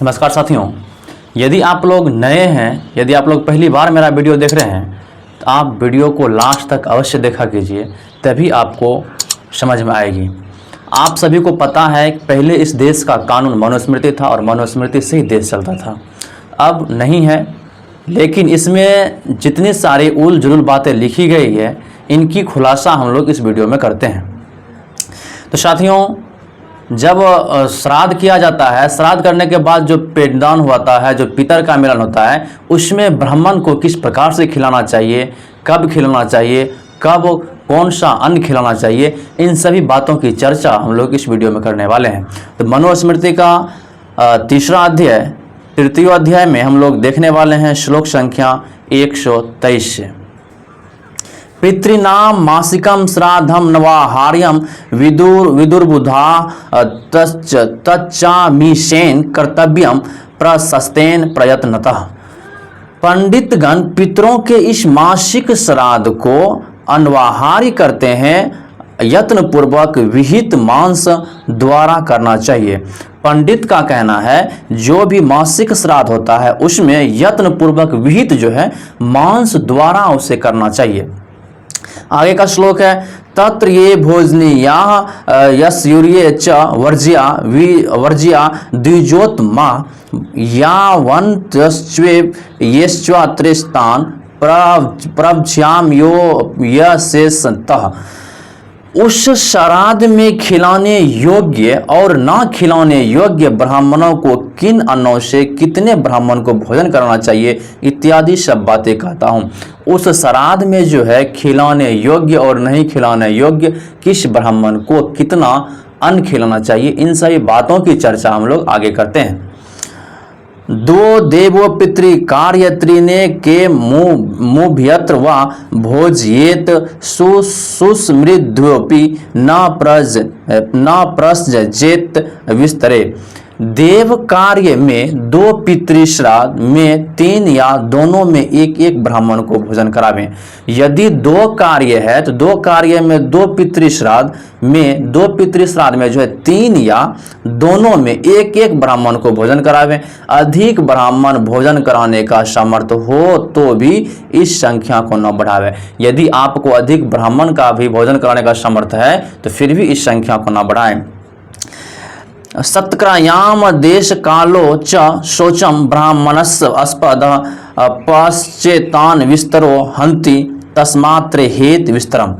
नमस्कार साथियों, यदि आप लोग नए हैं, यदि आप लोग पहली बार मेरा वीडियो देख रहे हैं तो आप वीडियो को लास्ट तक अवश्य देखा कीजिए, तभी आपको समझ में आएगी। आप सभी को पता है कि पहले इस देश का कानून मनुस्मृति था और मनुस्मृति से ही देश चलता था। अब नहीं है, लेकिन इसमें जितनी सारी उल जुलूल बातें लिखी गई है, इनकी खुलासा हम लोग इस वीडियो में करते हैं। तो साथियों, जब श्राद्ध किया जाता है, श्राद्ध करने के बाद जो पिंडदान होता है, जो पितर का मिलन होता है, उसमें ब्राह्मण को किस प्रकार से खिलाना चाहिए, कब खिलाना चाहिए, कब कौन सा अन्न खिलाना चाहिए, इन सभी बातों की चर्चा हम लोग इस वीडियो में करने वाले हैं। तो मनुस्मृति का तीसरा अध्याय, तृतीय अध्याय में हम लोग देखने वाले हैं श्लोक संख्या 123 से। पितृनाम मासिकम श्राद्धम नवाहार्यम विदुर्बुधा तच्चामीशेन कर्तव्यम प्रशस्तेन प्रयत्नतः। पंडितगण पितरों के इस मासिक श्राद्ध को अनवाहार्य करते हैं, यत्न पूर्वक विहित मांस द्वारा करना चाहिए। पंडित का कहना है जो भी मासिक श्राद्ध होता है उसमें यत्न पूर्वक विहित जो है मांस द्वारा उसे करना चाहिए। आगे का श्लोक है, तत्र ये भोजनीया यस्यूर्ये च वर्ज्या द्विजोत्मा यावन्तस्त्वेष्वात्रिस्तान् प्रभज्याम यो यशेषतः। उस श्राद्ध में खिलाने योग्य और ना खिलाने योग्य ब्राह्मणों को किन अन्नों से कितने ब्राह्मण को भोजन करना चाहिए इत्यादि सब बातें कहता हूँ। उस श्राद्ध में जो है खिलाने योग्य और नहीं खिलाने योग्य किस ब्राह्मण को कितना अन्न खिलाना चाहिए, इन सभी बातों की चर्चा हम लोग आगे करते हैं। दो देवो पितृ कार्यत्रिने के मुभ्यत्र व भोज्येत सुस्मृद्योपि न प्रसजेत विस्तरे। देव कार्य में दो पितृ श्राद्ध में 3 या दोनों में एक ब्राह्मण को भोजन करावें। यदि 2 कार्य है तो 2 कार्य में 2 पितृ श्राद्ध में 2 पितृ श्राद्ध में जो है 3 या दोनों में एक ब्राह्मण को भोजन करावें। अधिक ब्राह्मण भोजन कराने का सामर्थ्य हो तो भी इस संख्या को न बढ़ावे। यदि आपको अधिक ब्राह्मण का भी भोजन कराने का सामर्थ्य है तो फिर भी इस संख्या को न बढ़ाएं। सत्क्रायाम देश कालो च शोचम ब्राह्मणस्य अस्पद पश्चेतान विस्तरो हंति तस्मात्र हेत विस्तरम।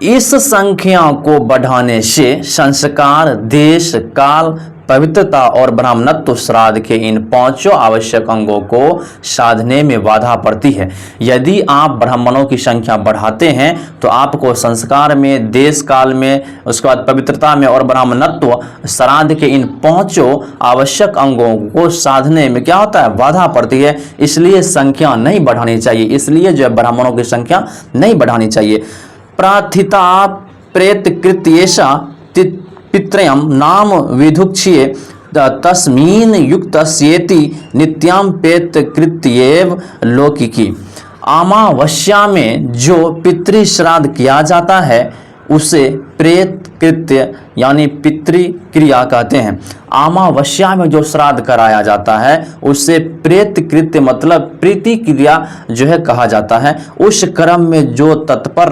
इस संख्या को बढ़ाने से संस्कार, देश, काल, पवित्रता और ब्राह्मणत्व श्राद्ध के इन 5 आवश्यक अंगों को साधने में बाधा पड़ती है। यदि आप ब्राह्मणों की संख्या बढ़ाते हैं तो आपको संस्कार में, देश काल में, उसके बाद पवित्रता में और ब्राह्मणत्व श्राद्ध के इन 5 आवश्यक अंगों को साधने में क्या होता है, बाधा पड़ती है। इसलिए संख्या नहीं बढ़ानी चाहिए, इसलिए जो है ब्राह्मणों की संख्या नहीं बढ़ानी चाहिए। प्रार्थिता प्रेतकृत्येषा पित्रयम नाम विधुक्षिये तस्मीन युक्तस्येति नित्याम प्रेतकृत्येव लौकिकी। अमावस्या में जो पितृ श्राद्ध किया जाता है उसे प्रेत कृत्य यानी पितृक्रिया कहते हैं। अमावस्या में जो श्राद्ध कराया जाता है उसे प्रेत कृत्य मतलब प्रीति क्रिया जो है कहा जाता है। उस कर्म में जो तत्पर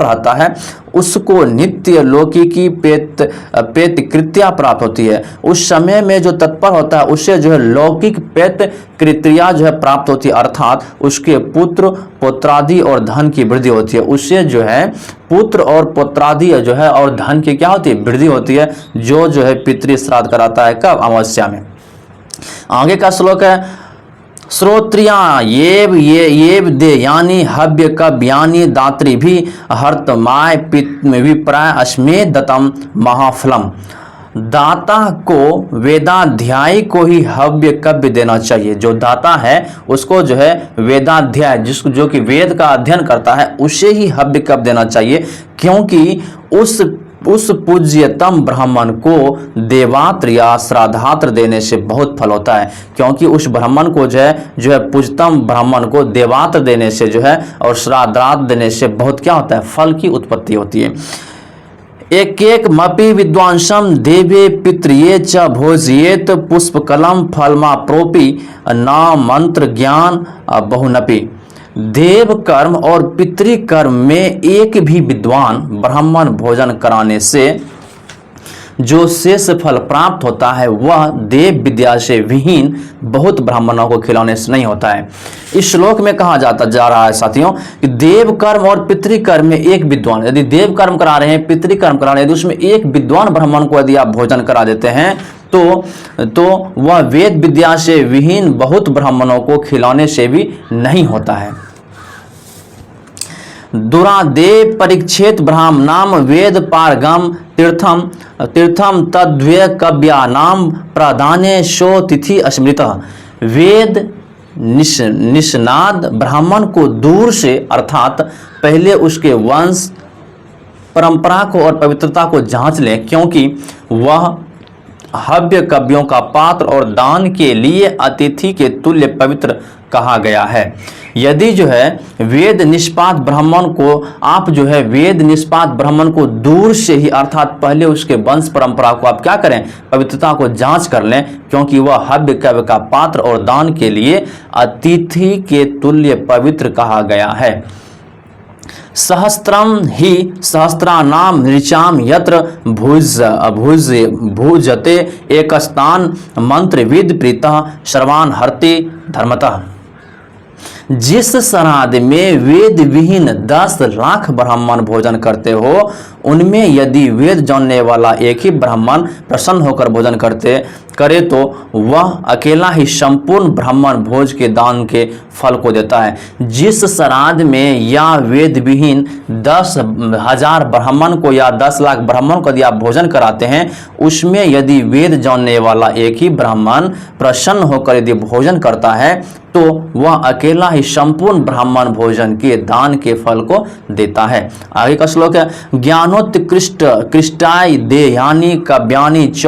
रहता है उसको नित्य लौकिकी प्रेत कृत्या प्राप्त होती है। उस समय में जो तत्पर होता है उससे जो है लौकिक प्रेत कृत्या जो है प्राप्त होती है, अर्थात उसके पुत्र पुत्रादि और धन की वृद्धि होती है। उससे जो है पुत्र और पुत्रादि जो है और धन की क्या होती है, वृद्धि होती है। जो है पितृ श्राद्ध कराता है कब, अमावस्या में। आगे का श्लोक है, श्रोत्रिया येव दे यानी हव्य कब यानी दात्री भी हर्तमाय विप्राय अस्मे दतम महाफलम। दाता को वेदाध्यायी को ही हव्य कव्य देना चाहिए। जो दाता है उसको जो है वेदाध्याय जो कि वेद का अध्ययन करता है उसे ही हव्य कव्य देना चाहिए, क्योंकि उस पूज्यतम ब्राह्मण को देवात्र या श्राद्धात्र देने से बहुत फल होता है। क्योंकि उस ब्राह्मण को जो है पूज्यतम ब्राह्मण को देवात्र देने से जो है और श्राद्धात्र देने से बहुत क्या होता है, फल की उत्पत्ति होती है। एक एक मपि विद्वांसम देवे पितृये च भोजयेत पुष्पकलम फलमा प्रोपि नाम मंत्र ज्ञान बहुनपि। देव कर्म और पितृकर्म में एक भी विद्वान ब्राह्मण भोजन कराने से जो शेष फल प्राप्त होता है वह देव विद्या से विहीन बहुत ब्राह्मणों को खिलाने से नहीं होता है। इस श्लोक में कहा जाता जा रहा है साथियों कि देव कर्म और पितृकर्म में एक विद्वान, यदि देव कर्म करा रहे हैं, पितृकर्म करा रहे हैं, तो उसमें एक विद्वान ब्राह्मण को यदि आप भोजन करा देते हैं तो वह वेद विद्या से विहीन बहुत ब्राह्मणों को खिलाने से भी नहीं होता है। दुरादेव परीक्षेत ब्राह्मणाम वेद पारगम तीर्थम तीर्थम तद्वे कव्यानाम प्राधान्य शो तिथि स्मृतः। वेद निष्णात ब्राह्मण को दूर से अर्थात पहले उसके वंश परंपरा को और पवित्रता को जांच लें, क्योंकि वह हव्य कव्यों का पात्र और दान के लिए अतिथि के तुल्य पवित्र कहा गया है। यदि जो है वेद निष्पात ब्राह्मण को आप जो है वेद निष्पात ब्राह्मण को दूर से ही अर्थात पहले उसके वंश परंपरा को आप क्या करें, पवित्रता को जांच कर लें, क्योंकि वह हव्य कव्य का पात्र और दान के लिए अतिथि के तुल्य पवित्र कहा गया है। सहस्त्रम ही सहस्त्रानाम ऋचाम यत्र भुजते एक स्थान मंत्रविद प्रीतः सर्वान हरति धर्मतः। जिस श्राद्ध में वेद विहीन 10 लाख ब्राह्मण भोजन करते हो, उनमें यदि वेद जानने वाला एक ही ब्राह्मण प्रसन्न होकर भोजन करे तो वह अकेला ही संपूर्ण ब्राह्मण भोज के दान के फल को देता है। जिस श्राद्ध में या वेद विहीन 10,000 ब्राह्मण को या 10 लाख ब्राह्मण को यदि आप भोजन कराते हैं, उसमें यदि वेद जानने वाला एक ही ब्राह्मण प्रसन्न होकर यदि भोजन करता है तो वह अकेला ही संपूर्ण ब्राह्मण भोजन के दान के फल को देता है। आगे का श्लोक है ज्ञानोत्कृष्ट कृष्टाय देयानि काव्यानि च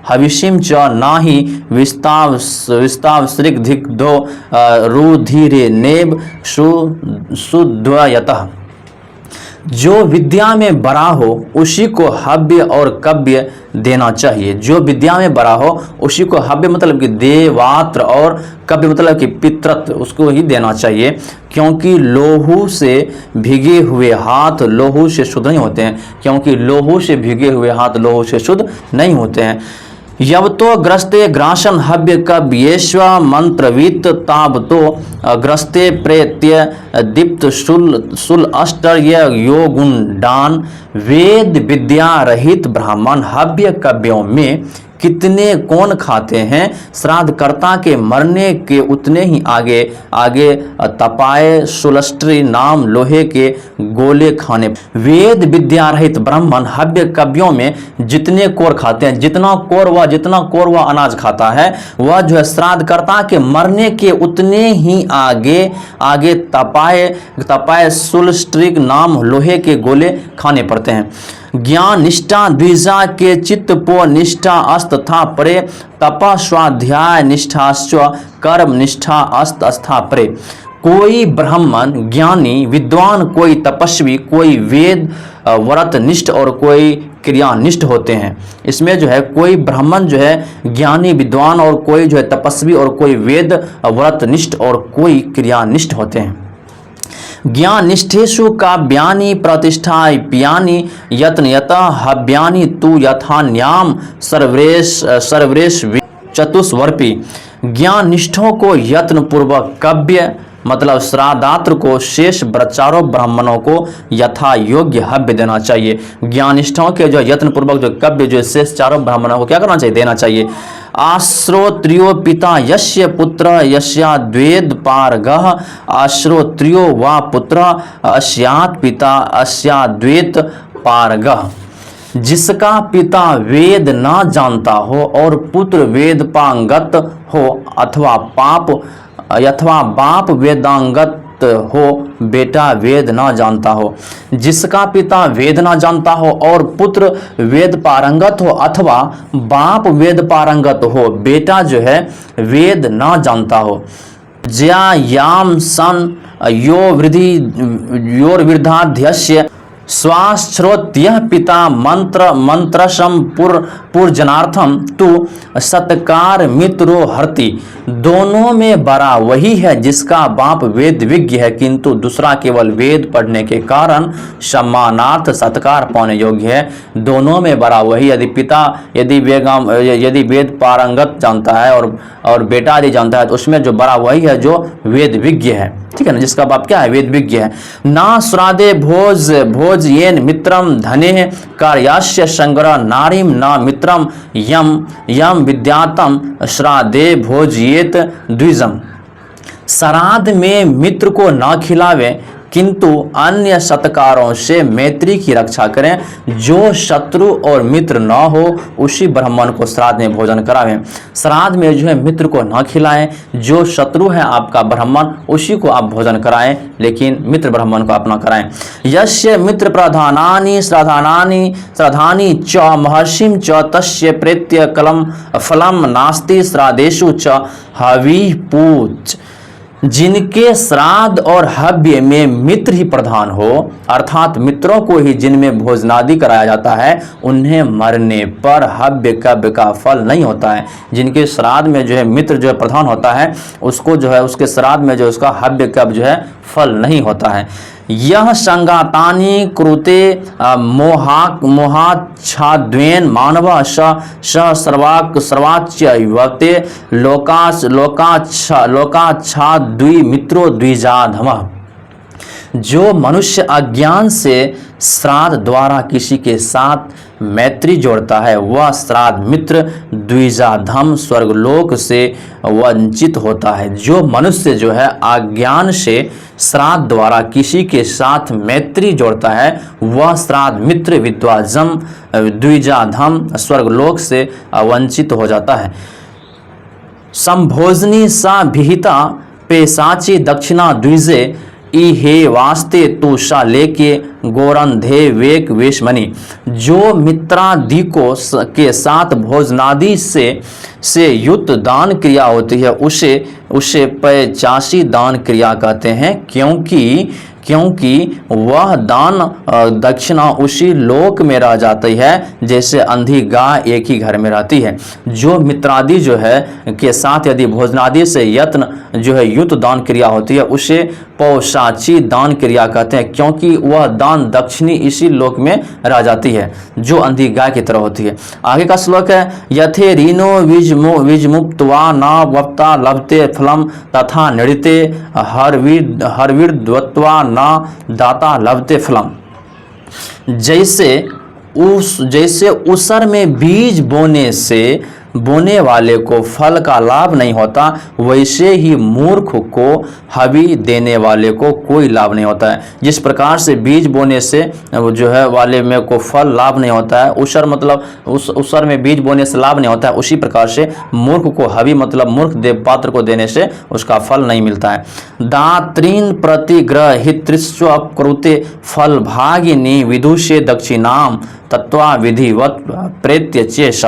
हविषिम च नाही विस्ताव श्रीग्धिग्धो रुधिरे नेब सुद्वयतः। जो विद्या में बड़ा हो उसी को हव्य और कव्य देना चाहिए। जो विद्या में बड़ा हो उसी को हव्य मतलब कि देवात्र और कव्य मतलब कि पितृत्व उसको ही देना चाहिए, क्योंकि लोहू से भीगे हुए हाथ लोहू से शुद्ध नहीं होते हैं, क्योंकि लोहू से भीगे हुए हाथ लोहू से शुद्ध नहीं होते हैं। यवतो ग्रस्ते ग्रासन हव्य कव्येश्व मंत्रवित तावतो ग्रस्ते प्रेत्य दीप्त शुल अष्टर्य योगुंडान। वेद विद्या रहित ब्राह्मण हव्य कव्यों में कितने कौन खाते हैं, श्राद्धकर्ता के मरने के उतने ही आगे आगे तपाए सुलस्ट्री नाम लोहे के गोले खाने। वेद विद्या रहित ब्राह्मण हव्य कव्यों में जितने कोर खाते हैं, जितना कोर वह अनाज खाता है, वह जो है श्राद्धकर्ता के मरने के उतने ही आगे आगे तपाए सुलस्ट्री नाम लोहे के गोले खाने पड़ते हैं। ज्ञान निष्ठा द्विजा के चित्त पो निष्ठा अस्त था परे तप स्वाध्याय निष्ठाश्च कर्म निष्ठा अस्त अस्था परे। कोई ब्राह्मण ज्ञानी विद्वान, कोई तपस्वी, कोई वेद व्रत निष्ठ और कोई क्रियानिष्ठ होते हैं। इसमें जो है कोई ब्राह्मण जो है ज्ञानी विद्वान और कोई जो है तपस्वी और कोई वेद व्रत निष्ठ और कोई क्रियानिष्ठ होते हैं। ज्ञान निष्ठेषु काव्यानि प्रतिष्ठाप्यानि यत्नयत हव्यानि तु यथान्याम सर्वरेश चतुष्वर्पी। ज्ञान निष्ठों को यत्न पूर्वक कव्य मतलब श्राद्धात्र को शेष चारों ब्राह्मणों को यथा योग्य हव्य देना चाहिए। ज्ञानिष्ठों के जो यत्न पूर्वक जो कव्य जो शेष चारों ब्राह्मणों को क्या करना चाहिए, देना चाहिए। आश्रोत्रियो पिता यस्य पुत्र यस्याद्वेद पारगः आश्रोत्रियो वा पुत्र अस्यात् पिता अस्याद्वेद पारगः। जिसका पिता वेद ना जानता हो और पुत्र वेद पांगत हो अथवा बाप वेदांगत हो, बेटा वेद ना जानता हो। जिसका पिता वेद ना जानता हो और पुत्र वेद पारंगत हो अथवा बाप वेद पारंगत हो, बेटा जो है वेद ना जानता हो। ज्या याम सन यो वृद्धाध्यस्य स्वाश्रोत्य पिता मंत्रशम पुरजनार्थम तु सत्कार मित्रो हरति। दोनों में बड़ा वही है जिसका बाप वेद विज्ञ है, किंतु दूसरा केवल वेद पढ़ने के कारण सम्मानार्थ सत्कार पाने योग्य है। दोनों में बड़ा वही, यदि पिता यदि वेद पारंगत जानता है और बेटा यदि जानता है, तो उसमें जो बड़ा वही है जो वेद विज्ञ है, ठीक है ना, जिसका बाप क्या है, वेद विज्ञ है। ना श्राद्धे भोज येन मित्रम धने कार्यास्य संग्रह नारीम न मित्रम यम विद्यातम श्राद्धे भोजयेत द्विजम। श्राद्ध में मित्र को न खिलावे, किंतु अन्य सत्कारों से मैत्री की रक्षा करें। जो शत्रु और मित्र न हो उसी ब्राह्मण को श्राद्ध में भोजन करावें। श्राद्ध में जो है मित्र को न खिलाएं, जो शत्रु है आपका ब्राह्मण उसी को आप भोजन कराएं, लेकिन मित्र ब्राह्मण को अपना कराएं। यस्य मित्र प्रधानानि श्राद्धानि च महर्षिं च तस्य प्रेत्य कलम फलम नास्ति श्राद्धेषु च हवि पूज। जिनके श्राद्ध और हव्य में मित्र ही प्रधान हो, अर्थात मित्रों को ही जिनमें भोजनादि कराया जाता है, उन्हें मरने पर हव्य कव्य का फल नहीं होता है। जिनके श्राद्ध में जो है मित्र जो है प्रधान होता है, उसको जो है उसके श्राद्ध में जो उसका हव्य कव्य जो है फल नहीं होता है। यह संगातानि कुरुते मोहाच्छाद्वेन मानव सर्वाच्य युवते लोकाच्छाद्वि मित्रो द्विजाधमः। जो मनुष्य अज्ञान से श्राद्ध द्वारा किसी के साथ मैत्री जोड़ता है, वह श्राद्ध मित्र द्विजाधम स्वर्गलोक से वंचित होता है। जो मनुष्य जो है अज्ञान से श्राद्ध द्वारा किसी के साथ मैत्री जोड़ता है, वह श्राद्ध मित्र विद्वाजम द्विजाधम स्वर्गलोक से वंचित हो जाता है। संभोजनी सा विहिता पेशाची दक्षिणा द्विजे इहे वास्ते तू सा लेके गोरंधे वेक वेशमणि। जो मित्रादि को के साथ भोजनादि से युक्त दान क्रिया होती है, उसे पैचासी दान क्रिया कहते हैं, क्योंकि वह दान दक्षिणा उसी लोक में रह जाती है जैसे अंधी गाय एक ही घर में रहती है। जो मित्रादि जो है के साथ यदि भोजनादि से यत्न जो है युक्त दान क्रिया होती है, उसे पौशाची दान क्रिया कहते हैं, क्योंकि वह दान दक्षिणी इसी लोक में रह जाती है जो अंधी गाय की तरह होती है। आगे का श्लोक है, यथे रीनो विजमुक्त्वा न वप्ता लभते फलम तथा नृते हरविर्द्वत्वा न दाता लभते फलम। जैसे उसर में बीज बोने वाले को फल का लाभ नहीं होता, वैसे ही मूर्ख को हवि देने वाले को कोई लाभ नहीं होता है। जिस प्रकार से बीज बोने से जो है वाले में को फल लाभ नहीं होता है, उसर मतलब उसर में बीज बोने से लाभ नहीं होता है, उसी प्रकार से मूर्ख को हवि मतलब मूर्ख देव पात्र को देने से उसका फल नहीं मिलता है। दात्रीन प्रतिग्रहितृष्व कुरुते फल भागिनी विदुषे दक्षिणाम तत्वा विधिवत प्रेत्य चेच।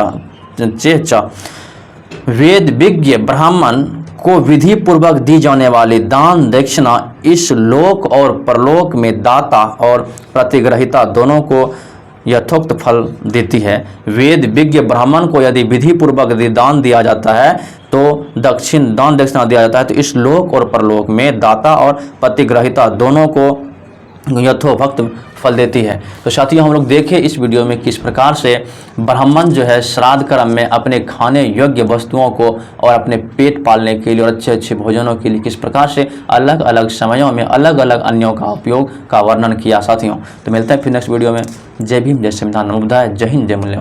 वेद विज्ञ ब्राह्मण को विधि पूर्वक दी जाने वाली दान दक्षिणा इस लोक और परलोक में दाता और प्रतिग्रहिता दोनों को यथोक्त फल देती है। वेद विज्ञ ब्राह्मण को यदि विधि पूर्वक दान दिया जाता है तो दान दक्षिणा दिया जाता है, तो इस लोक और परलोक में दाता और प्रतिग्रहिता दोनों को यथोक्त फल देती है। तो साथियों, हम लोग देखें इस वीडियो में किस प्रकार से ब्राह्मण जो है श्राद्ध कर्म में अपने खाने योग्य वस्तुओं को और अपने पेट पालने के लिए और अच्छे अच्छे भोजनों के लिए किस प्रकार से अलग अलग समयों में अलग अलग अन्यों का उपयोग का वर्णन किया। साथियों, तो मिलते हैं फिर नेक्स्ट वीडियो में। जय भीम, जय संविधान, नमो बुद्धाय, जय हिंद, जय मूल्य।